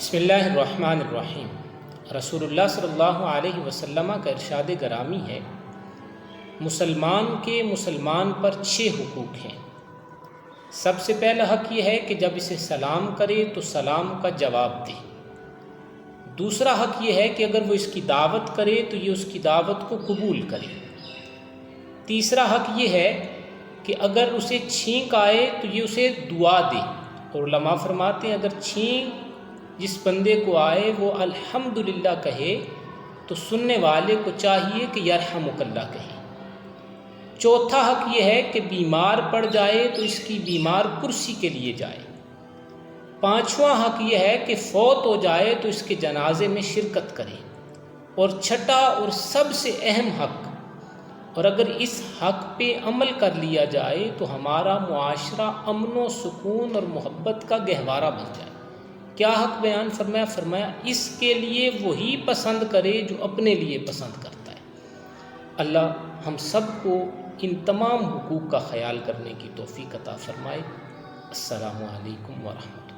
بسم اللہ الرحمن الرحیم۔ رسول اللہ صلی اللہ علیہ وسلم کا ارشاد گرامی ہے، مسلمان پر 6 حقوق ہیں۔ سب سے پہلا حق یہ ہے کہ جب اسے سلام کرے تو سلام کا جواب دے۔ دوسرا حق یہ ہے کہ اگر وہ اس کی دعوت کرے تو یہ اس کی دعوت کو قبول کرے۔ تیسرا حق یہ ہے کہ اگر اسے چھینک آئے تو یہ اسے دعا دے، اور علماء فرماتے ہیں اگر چھینک جس بندے کو آئے وہ الحمدللہ کہے تو سننے والے کو چاہیے کہ یرحمک اللہ کہے۔ چوتھا حق یہ ہے کہ بیمار پڑ جائے تو اس کی بیمار کرسی کے لیے جائے۔ پانچواں حق یہ ہے کہ فوت ہو جائے تو اس کے جنازے میں شرکت کرے۔ اور چھٹا اور سب سے اہم حق، اور اگر اس حق پہ عمل کر لیا جائے تو ہمارا معاشرہ امن و سکون اور محبت کا گہوارہ بن جائے۔ کیا حق بیان فرمایا اس کے لیے وہی پسند کرے جو اپنے لیے پسند کرتا ہے۔ اللہ ہم سب کو ان تمام حقوق کا خیال کرنے کی توفیق عطا فرمائے۔ السلام علیکم ورحمۃ اللہ۔